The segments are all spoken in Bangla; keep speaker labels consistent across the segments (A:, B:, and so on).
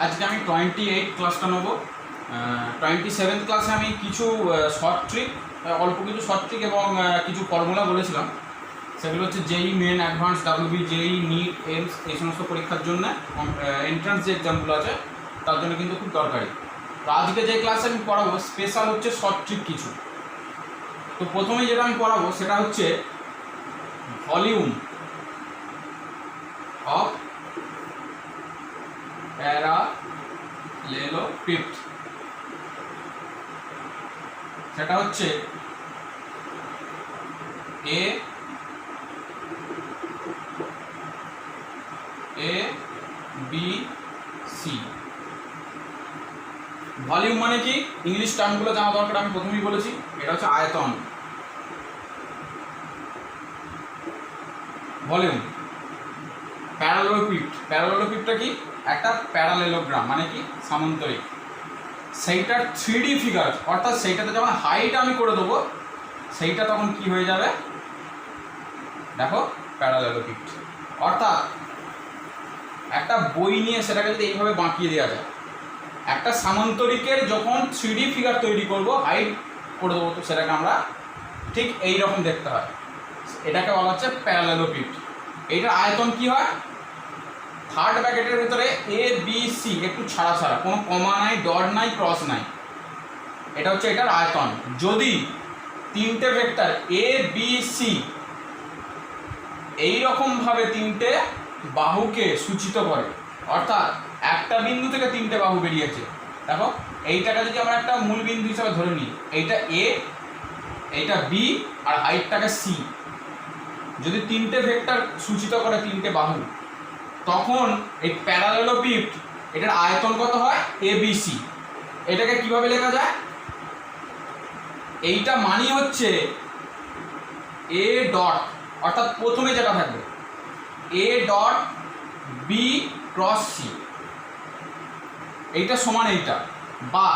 A: আজকে আমি 28 ক্লাসটা নেবো। 27th ক্লাসে আমি কিছু শর্ট ট্রিক, অল্প কিছু শর্ট ট্রিক এবং কিছু ফর্মুলা বলেছিলাম। সেগুলো হচ্ছে জেই মেন, অ্যাডভান্স, ডাব্লিউবি, জেই, নিট, এইমস এই সমস্ত পরীক্ষার জন্য এন্ট্রান্স যে এক্সামগুলো আছে তার জন্য কিন্তু খুব দরকারি। তো আজকে যে ক্লাসে আমি পড়াবো স্পেশাল হচ্ছে শর্ট ট্রিক কিছু। তো প্রথমেই যেটা আমি পড়াবো সেটা হচ্ছে ভলিউম অফ প্যারালেলোপিড। সেটা হচ্ছে এ বি সি। ভলিউম মানে কি, ইংলিশ টার্মগুলো জানা দরকার, আমি প্রথমেই বলেছি। এটা হচ্ছে আয়তন। ভলিউম। প্যারালেলোপিড, প্যারালেলোপিডটা কি? একটা প্যারালেলোগ্রাম মানে কি সামান্তরিক। সেইটার 3D ফিগার, অর্থাৎ সেইটাতে যখন হাইট আমি করে দেবো সেইটা তখন কি হয়ে যাবে দেখো, প্যারালেলোপিড। অর্থাৎ একটা বই নিয়ে সেটাকে যদি এইভাবে বাঁকিয়ে দেওয়া যায়, একটা সামান্তরিকের যখন 3D ফিগার তৈরি করব, হাইট করে দেবো, তো সেটাকে আমরা ঠিক এই রকম দেখতে হয়। এটাকে বলা হচ্ছে প্যারালেলোপিড। এইটার আয়তন কি হয়, থার্ড ব্র্যাকেটের ভিতরে এ বি সি একটু ছাড়া ছাড়া, কোনো কমা নাই, ডট নাই, ক্রস নাই, এটা হচ্ছে এটার আয়তন। যদি তিনটে ভেক্টর এ বি সি এইরকমভাবে তিনটে বাহুকে সূচিত করে, অর্থাৎ একটা বিন্দু থেকে তিনটে বাহু বেরিয়েছে, দেখো এইটাকে যদি আমরা একটা মূল বিন্দু হিসাবে ধরে নিই, এইটা এ, এইটা বি আর হাইটটাকে সি, যদি তিনটে ভেক্টর সূচিত করে তিনটে বাহু, তখন এই প্যারালেলোপিড এটার আয়তন কত হয়, এ বি সি। এটাকে কিভাবে লেখা যায়, এইটা মানি হচ্ছে এ ডট, অর্থাৎ প্রথমে যেটা থাকবে A dot B cross C, এইটা সমান এইটা, বা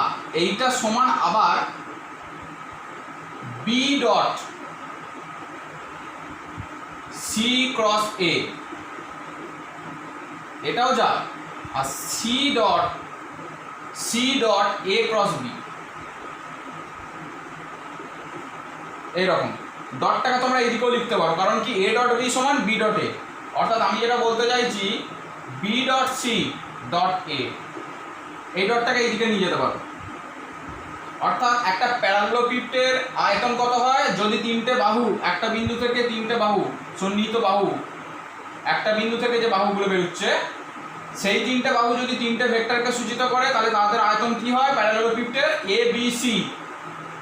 A: এইটা সমান আবার B dot C cross A, এটাও যা, আর C dot A cross B, এইরকম। ডটটাকে তোমরা এদিকেও লিখতে পারো, কারণ কি এ ডট বি সমান বি ডট এ, অর্থাৎ আমি যেটা বলতে চাইছি B dot C dot A, এই ডটটাকে এইদিকে নিয়ে যেতে পারো। অর্থাৎ একটা প্যারালেলোপিডের আয়তন কত হয়, যদি তিনটে বাহু, একটা বিন্দু থেকে তিনটে বাহু, সন্নিহিত বাহু, একটা বিন্দু থেকে যে বাহুগুলো বেরোচ্ছে সেই তিনটে বাহু যদি তিনটে ভেক্টরকে সূচিত করে, তাহলে তাদের আয়তন কি হয়, প্যারালেলোপিডের এ বি সি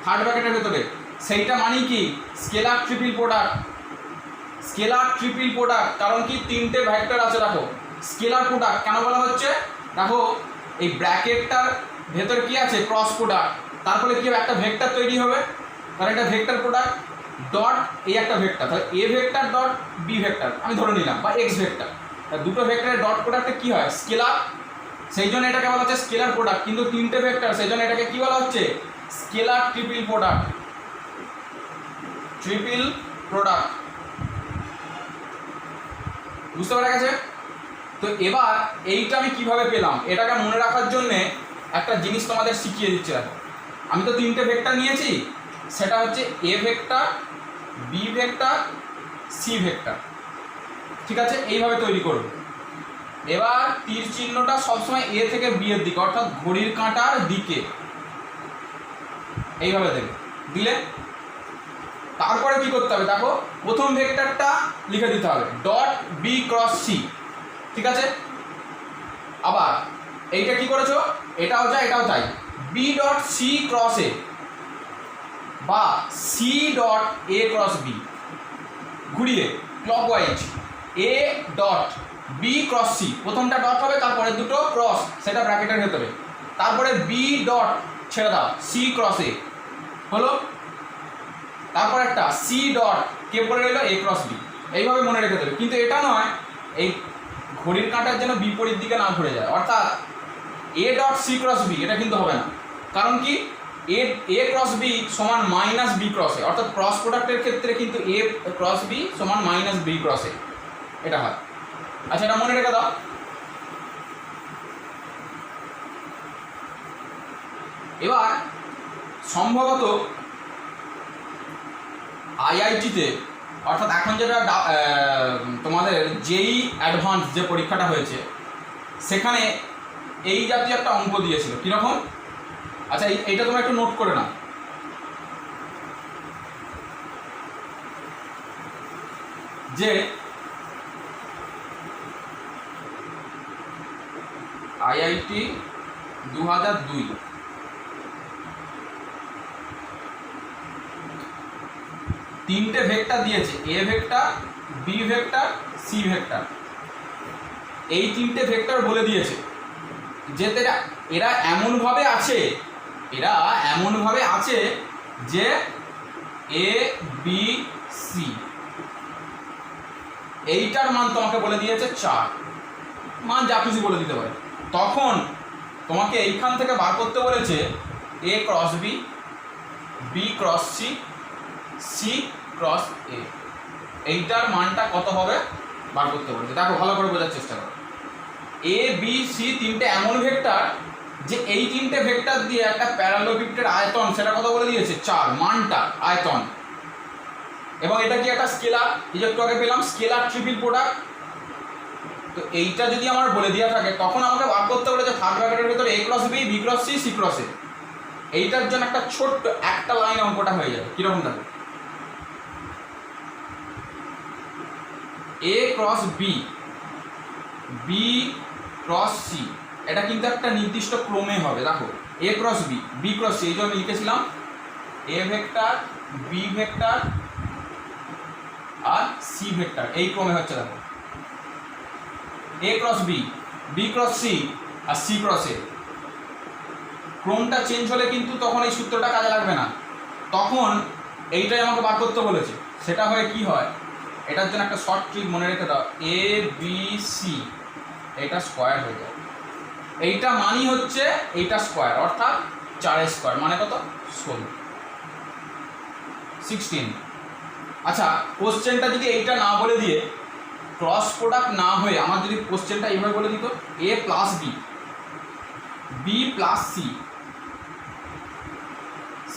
A: থার্ড ব্র্যাকেটের ভেতরে, সেইটা মানে কি scalar triple product. Scalar triple product, কারণ কি তিনটে ভেক্টর আছে, দেখো স্কেলার প্রোডাক্ট কেন বলা হচ্ছে, দেখো এই ব্র্যাকেটটার ভেতর কি আছে, ক্রস প্রোডাক্ট, তারপরে কি হবে, একটা ভেক্টর তৈরি হবে, কারণ এটা ভেক্টর প্রোডাক্ট। ডট এই একটা ভেক্টর, তাহলে A vector dot B vector আমি ধরে নিলাম, বা এক্স ভেক্টর, দুটো ভেক্টরের ডট প্রোডাক্টে কি হয়, স্কেলার, সেই জন্য এটাকে বলা হচ্ছে স্কেলার প্রোডাক্ট। কিন্তু তিনটে ভেক্টর, সেই জন্য এটাকে কি বলা হচ্ছে, scalar triple product. Triple product, বুঝতে পারা গেছে? তো এবার এইটা আমি কিভাবে পেলাম, এটাকে মনে রাখার জন্য একটা জিনিস তোমাদের শিখিয়ে দিচ্ছি। দেখো আমি তো তিনটে ভেক্টর নিয়েছি, সেটা হচ্ছে A vector, B vector, C vector, ঠিক আছে? এইভাবে তৈরি করব। এবার তীর চিহ্নটা সবসময় এ থেকে বি এর দিকে, অর্থাৎ ঘড়ির কাঁটার দিকে, এইভাবে দেবে, দিলে তারপরে কি করতে হবে, দেখো প্রথম ভেক্টরটা লিখে দিতে হবে ডট বি ক্রস সি, ঠিক আছে? আবার এইটা কি করেছো, এটাও যা এটাও তাই, B dot C cross A বা C dot A cross B, ঘুরিয়ে clockwise A dot B cross C, প্রথমটা ডট হবে, তারপরে দুটো ক্রস, সেটা ব্র্যাকেটের ভেতরে, তারপরে বি ডট ছেড়ে দাও সি ক্রস এ হলো, তারপর একটা সি ডট কে পড়ে রইল এ ক্রস বি, এইভাবে মনে রেখে দেবে। কিন্তু এটা নয়, এই ঘড়ির কাঁটার যেন বিপরীত দিকে না ঘুরে যায়, অর্থাৎ A dot C cross B, এটা কিন্তু হবে না, কারণ কি এ ক্রস বি সমান মাইনাস বি ক্রস এ, অর্থাৎ ক্রস প্রোডাক্টের ক্ষেত্রে কিন্তু এ ক্রস বি সমান মাইনাস বি ক্রস এ, এটা হয়। আচ্ছা, এটা মনে রেখে দাও। এবার সম্ভবত আইআইটিতে, অর্থাৎ এখন যেটা তোমাদের জেই অ্যাডভান্স যে পরীক্ষাটা হয়েছে সেখানে এই জাতীয় একটা অঙ্ক দিয়েছিল। কীরকম? আচ্ছা এইটা তোমরা একটু নোট করে নাও। যে আইআইটি 2002 তিনটে ভেক্টর দিয়েছে, A vector, B vector, C vector. এই তিনটে ভেক্টর বলে দিয়েছে যে এরা এমনভাবে আছে যে এ বি সি, এইটার মান তোমাকে বলে দিয়েছে 4, মান যা কিছু বলে দিতে পারে। তখন তোমাকে এইখান থেকে বার করতে বলেছে A cross B, B cross C, C cross A, এইটার মানটা কত হবে বার করতে বলেছে। দেখো ভালো করে বোঝার চেষ্টা করো। এ বি সি তিনটে এমন ভেক্টর যে এই তিনটে ভেক্টর দিয়ে একটা প্যারালোপিডের আয়তন সেটা কত বলে দিয়েছে 4, মানটা আয়তন। এবং এটা কি একটা স্কেলার, এই যে একটু আগে পেলাম স্কেলার ট্রিপল প্রোডাক্ট। তো এইটা যদি আমার বলে দেওয়া থাকে তখন আমাকে বার করতে বলেছে থার্ড ব্র্যাকেটের ভেতরে A cross B, B cross C, C cross A. এইটার জন্য একটা ছোট্ট একটা লাইন অঙ্কটা হয়ে যাবে। কীরকম দেখো, A cross B, B cross C, এটা কিন্তু একটা নির্দিষ্ট ক্রমে হবে। দেখো A cross B, B cross C, এই যে আমি লিখেছিলাম এ ভেক্টর, বি ভেক্টর আর সি ভেক্টর, এই ক্রমে হচ্ছে। দেখো A cross B, B cross C আর সি ক্রস এ। ক্রমটা চেঞ্জ হলে কিন্তু তখন এই সূত্রটা কাজে লাগবে না, তখন এইটাই আমাকে বার করতে বলেছে। সেটা হয়ে কি হয়, এটার জন্য একটা শর্ট ট্রিক মনে রেখে দাও, এ বি সি এটা স্কোয়ার হয়ে যায়। এইটা মানই হচ্ছে এইটা স্কোয়ার, অর্থাৎ 4 স্কোয়ার মানে কত 16। আচ্ছা কোশ্চেনটা যদি এইটা না বলে দিয়ে ক্রস প্রোডাক্ট না হয়ে আমার যদি কোশ্চেনটা এইভাবে বলে দিত A plus B, B plus C,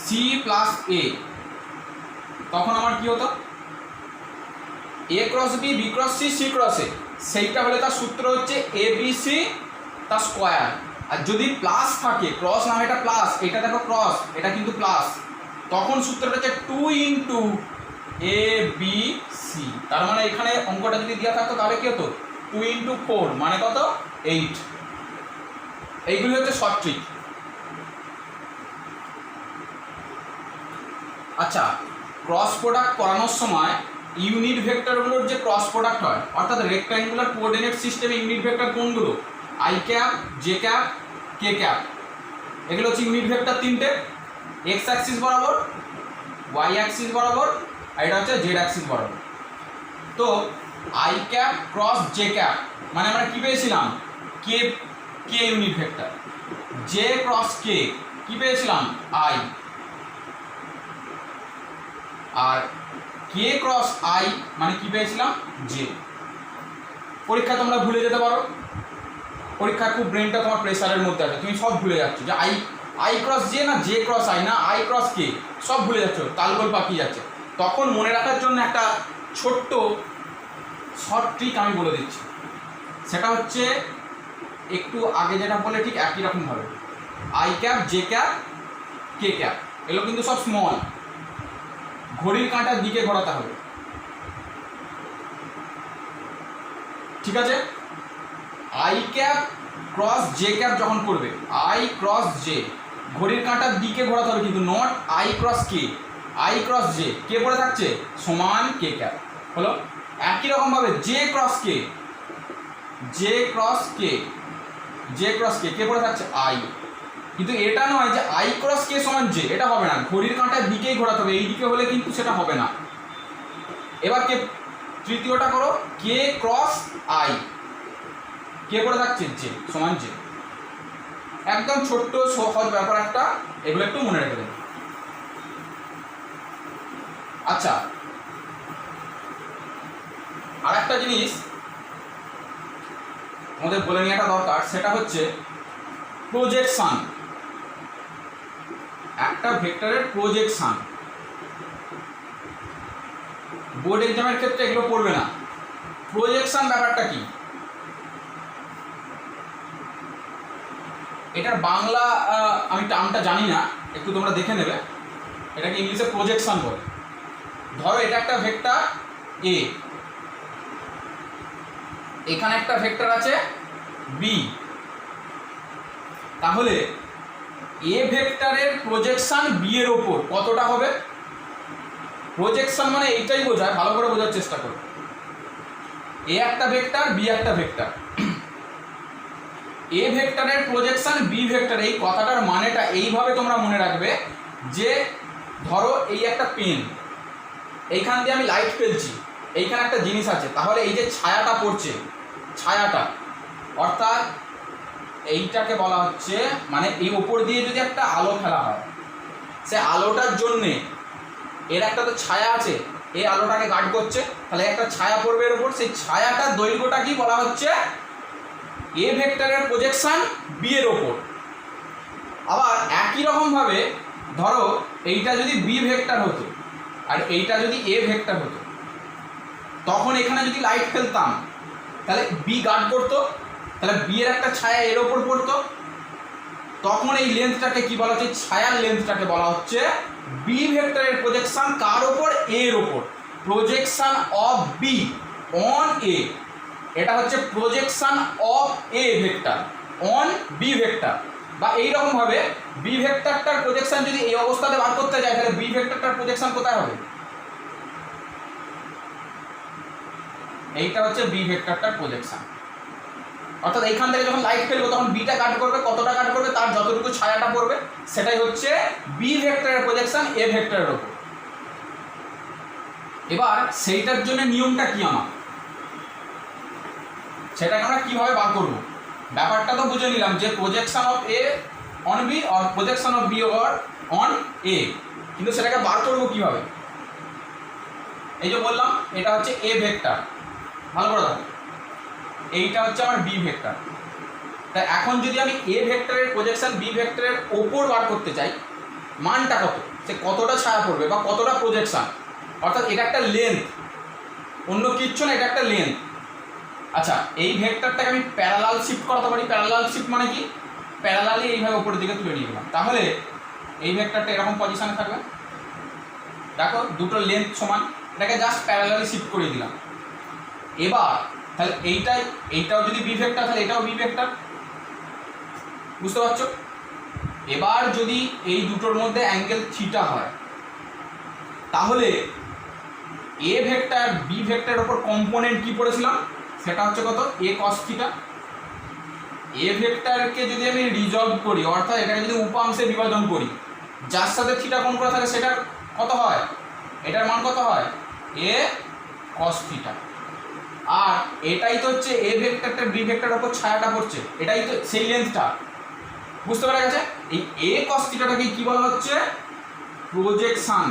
A: C plus A, তখন আমার কি হতো A cross B, B cross C, C cross A, সেইটা হলে তার সূত্র হচ্ছে এ বি সি তার স্কোয়ার। আর যদি প্লাস থাকে, ক্রস নামে এটা প্লাস, এটা দেখো ক্রস, এটা কিন্তু প্লাস, তখন সূত্রটা হচ্ছে 2 ইন্টু এ বি সি। তার মানে এখানে অঙ্কটা যদি দেওয়া থাকতো তাহলে কি হতো 2 ইন্টু 4 মানে কত 8। এইগুলি হচ্ছে শর্ট ট্রিক। আচ্ছা ক্রস প্রোডাক্ট করানোর সময় ইউনিট ভেক্টরগুলোর যে ক্রস প্রোডাক্ট হয়, অর্থাৎ রেক্ট্যাঙ্গুলার কোঅর্ডিনেট সিস্টেমে ইউনিট ভেক্টর কোনগুলো, I cap, J cap, K cap, এগুলো হচ্ছে ইউনিট ভেক্টর তিনটে। এক্স অ্যাক্সিস বরাবর, ওয়াই অ্যাক্সিস বরাবর, আর এটা হচ্ছে জেড অ্যাক্সিস বরাবর। তো I cap cross J cap মানে আমরা কী পেয়েছিলাম K, K unit vector, J cross K কী পেয়েছিলাম আই, আর কে ক্রস আই মানে কি পেয়েছিলাম জে। পরীক্ষা তোমরা ভুলে যেতে পারো, পরীক্ষায় খুব ব্রেনটা তোমার প্রেসারের মধ্যে আছে, তুমি সব ভুলে যাচ্ছ যে আই ক্রস জে না জে ক্রস আই না আই ক্রস কে, সব ভুলে যাচ্ছ, তালগোল পাকিয়ে যাচ্ছে। তখন মনে রাখার জন্য একটা ছোট্ট শর্ট ট্রিক আমি বলে দিচ্ছি, সেটা হচ্ছে একটু আগে যেটা বলে ঠিক একই রকমভাবে I cap, J cap, K cap, এগুলো কিন্তু সব স্মল, ঘড়ির কাঁটার দিকে ঘোরাতে হবে, ঠিক আছে। I cap cross J cap যখন করবে, আই ক্রস জে ঘড়ির কাঁটার দিকে ঘোরাতে হবে, কিন্তু not I cross K, I cross J K পড়ে থাকছে সমান কে ক্যাপ হলো। একই রকমভাবে J cross K, J cross K, J cross K K পড়ে থাকছে আই, কিন্তু এটা নয় যে আই ক্রস কে সমান জে, এটা হবে না, ঘড়ির কাঁটার দিকেই ঘোরাতে হবে, এই দিকে হলে কিন্তু সেটা হবে না। এবার কে তৃতীয়টা করো, কে ক্রস আই কে পড়ে থাকছে জে সমান জে, একদম ছোট্ট সহজ ব্যাপার একটা, এগুলো একটু মনে রেখে দেবে। আচ্ছা আর একটা জিনিস আমাদের বলে নেওয়াটা দরকার, সেটা হচ্ছে প্রজেকশন। একটা ভেক্টরের প্রজেকশন। বোর্ড এক্সামের ক্ষেত্রে এগুলো পড়বে না। প্রজেকশন ব্যাপারটা কি, এটার বাংলা আমি টার্মটা জানি না, একটু তোমরা দেখে নেবে। এটাকে ইংলিশে প্রজেকশন বলে। ধরো এটা একটা ভেক্টর এ, এখানে একটা ভেক্টর আছে বি, তাহলে এ ভেক্টরের প্রজেকশন বি এর ওপর কতটা হবে? প্রজেকশন মানে এইটাই বোঝায়, ভালো করে বোঝার চেষ্টা করো। এ একটা ভেক্টর, বি একটা ভেক্টর, এ ভেক্টরের প্রজেকশন বি ভেক্টর, এই কথাটার মানেটা এইভাবে তোমরা মনে রাখবে যে ধরো এই একটা পেন, এইখান দিয়ে আমি লাইট ফেলছি, এইখানে একটা জিনিস আছে, তাহলে এই যে ছায়াটা পড়ছে, ছায়াটা অর্থাৎ এইটাকে বলা হচ্ছে, মানে এই ওপর দিয়ে যদি একটা আলো ফেলা হয়, সে আলোটার জন্যে এর একটা তো ছায়া আছে, এই আলোটাকে গার্ড করছে, তাহলে একটা ছায়া পড়বে এর উপর, সেই ছায়াটার দৈর্ঘ্যটা কি বলা হচ্ছে? এ ভেক্টরের প্রজেকশন বি এর ওপর। আবার একই রকমভাবে ধরো এইটা যদি বি ভেক্টর হতো আর এইটা যদি এ ভেক্টর হতো, তখন এখানে যদি লাইট ফেলতাম তাহলে বি গার্ড করতো, তাহলে বি এর একটা ছায়া এর ওপর পড়তো, তখন এই লেন্থটাকে কি বলা হচ্ছে? ছায়ার লেন্থটাকে বলা হচ্ছে বি ভেক্টরের প্রজেকশন কার ওপর? এ এর ওপর। Projection of B on A, এটা হচ্ছে projection of A vector on B vector. বা এইরকমভাবে বি ভেক্টরটার প্রজেকশন যদি এই অবস্থাতে বার করতে যায়, তাহলে বি ভেক্টরটার প্রজেকশন কোথায় হবে? এইটা হচ্ছে বি ভেক্টরটার প্রজেকশন। অর্থাৎ এইখান থেকে যখন লাইট ফেলবো তখন বিটা কাট করবে, কতটা কাট করবে? তার যতটুকু ছায়াটা পড়বে, সেটাই হচ্ছে বি ভেক্টরের প্রজেকশন এ ভেক্টরের ওপর। এবার সেইটার জন্য নিয়মটা কি আমার, সেটাকে আমরা কিভাবে বার করবো? ব্যাপারটা তো বুঝে নিলাম যে projection of A on B আর projection of B over on A, কিন্তু সেটাকে বার করবো কিভাবে? এই যে বললাম এটা হচ্ছে এ ভেক্টর, ভালো করে দেখো, এইটা হচ্ছে আমার বি ভেক্টর। তাই এখন যদি আমি এ ভেক্টরের প্রজেকশন বি ভেক্টরের ওপর বার করতে চাই, মানটা কত, সে কতটা ছায়া পড়বে বা কতটা প্রজেকশন, অর্থাৎ এটা একটা লেন্থ, অন্য কিচ্ছু না, এটা একটা লেন্থ। আচ্ছা, এই ভেক্টরটাকে আমি প্যারালাল শিফট করাতে পারি। প্যারালাল শিফট মানে কি? প্যারালালি এইভাবে উপরের দিকে তুলে নিয়ে গেলাম, তাহলে এই ভেক্টরটা এরকম পজিশনে থাকবে। দেখো দুটো লেন্থ সমান, এটাকে জাস্ট প্যারালালি শিফট করে দিলাম। এবার তাহলে এইটাও যদি বি ভেক্টর, তাহলে এটাও বি ভেক্টর, বুঝতে পারছো? এবার যদি এই দুটোর মধ্যে অ্যাঙ্গেল থিটা হয়, তাহলে এ ভেক্টর বি ভেক্টরের ওপর কম্পোনেন্ট কি পড়েছিলাম? সেটা হচ্ছে কত? এ কস থিটা। এ ভেক্টরকে যদি আমি রিজলভ করি, অর্থাৎ এটাকে যদি উপাংশে বিভাজন করি, যার সাথে থিটা কোণ করা থাকে সেটার কত হয়? এটার মান কত হয়? এ কস থিটা। আর এটাই তো হচ্ছে এ ভেক্টরটা বি ভেক্টরের ওপর ছায়াটা পড়ছে, এটাই তো সেই লেন্থটা, বুঝতে পারা গেছে? এই এ কস থিটাটাকে কি বলা হচ্ছে? Projection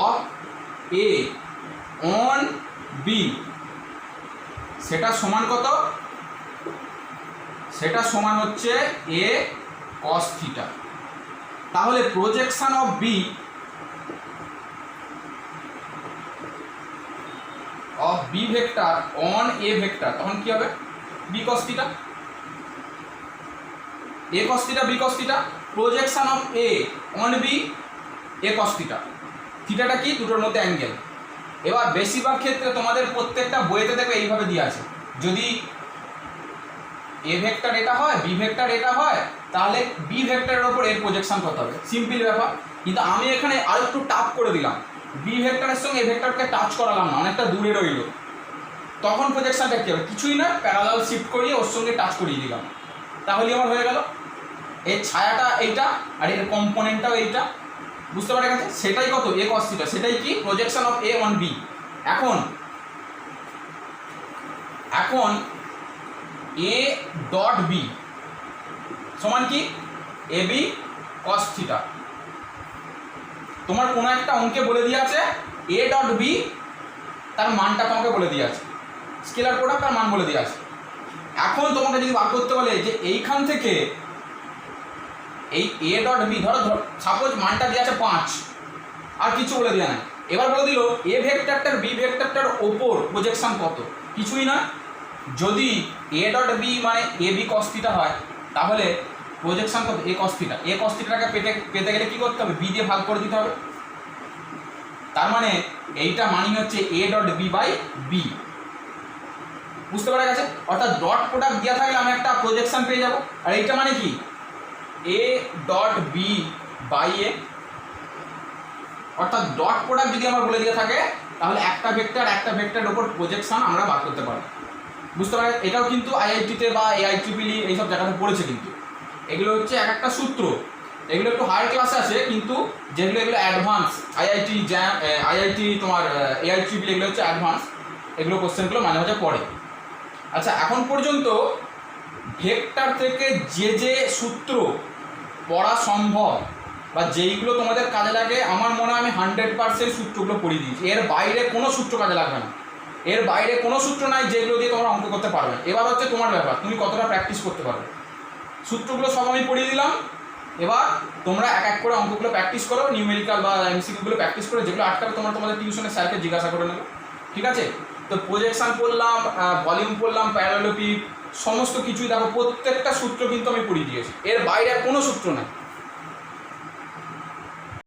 A: of A on B. সেটা সমান কত? সেটা সমান হচ্ছে এ কস থিটা। তাহলে projection of B vector on A vector, তখন কি হবে? B cos theta. A cos theta B cos theta, projection of A on B A cos theta. থিটাটা কি? দুটোর মধ্যে অ্যাঙ্গেল। এবার বেশিরভাগ ক্ষেত্রে তোমাদের প্রত্যেকটা বইতে দেখবে এইভাবে দিয়ে আছে, যদি এ ভেক্টর এটা হয় বি ভেক্টর এটা হয়, তাহলে বি ভেক্টরের ওপর এর প্রজেকশন কত হবে, সিম্পল ব্যাপার। কিন্তু আমি এখানে আর একটু টাফ করে দিলাম, বি ভেক্টরের সঙ্গে এ ভেক্টরকে টাচ করালাম না, অনেকটা দূরে রইল, তখন প্রজেকশনটা কী হবে? কিছুই না, প্যারালাল শিফট করিয়ে ওর সঙ্গে টাচ করিয়ে দিলাম, তাহলে আমার হয়ে গেল এর ছায়াটা এইটা আর এর কম্পোনেন্টটাও এইটা, বুঝতে পারা গেছে? সেটাই কত? এ কস থিটা, সেটাই কি? Projection of A on B. এখন এ ডট বি সমান কি? A B cos theta. তোমার কোনো একটা অঙ্কে বলে দিয়ে আছে এ ডট বি, তার মানটা তোমাকে বলে দিয়ে আছে, স্কেলার প্রোডাক্ট তার মান বলে দিয়ে আছে। এখন তোমাকে যদি বার করতে বলে যে এইখান থেকে এই এ ডট বি ধরো সাপোজ মানটা দেওয়া আছে 5 আর কিছু বলে দেওয়া নাই, এবার বলে দিল এ ভেক্টরটার বি ভেক্টরটার ওপর প্রজেকশন কত, কিছুই না। যদি এ ডট বি মানে এ বি কস থিটা হয় তাহলে প্রজেকশন কত এ কস থিটা, এ কস থিটাটাকে পেতে গেলে কী করতে হবে, বি দিয়ে ভাগ করে দিতে হবে। তার মানে এইটা মানি হচ্ছে A dot B by B, বুঝতে পারা গেছে। অর্থাৎ ডট প্রোডাক্ট দেওয়া থাকলে আমি একটা প্রজেকশন পেয়ে যাব। আর এইটা মানে কি এ ডট বি বাই এ, অর্থাৎ ডট প্রোডাক্ট যদি আমার বলে দিয়ে থাকে তাহলে একটা ভেক্টরের ওপর প্রজেকশন আমরা বার করতে পারবো, বুঝতে পারা। এটাও কিন্তু আইআইটিতে বা AIEEE এইসব জায়গাতে পড়েছে, কিন্তু এগুলো হচ্ছে এক একটা সূত্র, এগুলো একটু হায়ার ক্লাসে আছে, কিন্তু যেগুলো এগুলো অ্যাডভান্স আইআইটি তোমার AIEEE এগুলো হচ্ছে অ্যাডভান্স, এগুলো কোশ্চেনগুলো মাঝে মাঝে পড়ে। আচ্ছা, এখন পর্যন্ত ভেক্টর থেকে যে সূত্র পড়া সম্ভব বা যেইগুলো তোমাদের কাজে লাগে আমার মনে হয় আমি 100% সূত্রগুলো পড়িয়ে দিয়েছি। এর বাইরে কোনো সূত্র কাজে লাগবে না, এর বাইরে কোনো সূত্র নাই যেগুলো দিয়ে তোমরা অঙ্ক করতে পারবে। এবার হচ্ছে তোমার ব্যাপার, তুমি কতটা প্র্যাকটিস করতে পারবে। সূত্রগুলো সব আমি পড়িয়ে দিলাম, এবার তোমরা এক এক করে অঙ্কগুলো প্র্যাকটিস করো, নিউমেরিক্যাল বা MCQগুলো প্র্যাকটিস করো, যেগুলো আটকাবে তোমরা তোমাদের টিউশনের স্যারকে জিজ্ঞাসা করে নেবে, ঠিক আছে। তো প্রজেকশন পড়লাম, ভলিউম পড়লাম, প্যারালেলোপিড, সমস্ত কিছুই দেখো প্রত্যেকটা সূত্র কিন্তু আমি পড়িয়ে দিয়েছি, এর বাইরে কোনো সূত্র নাই।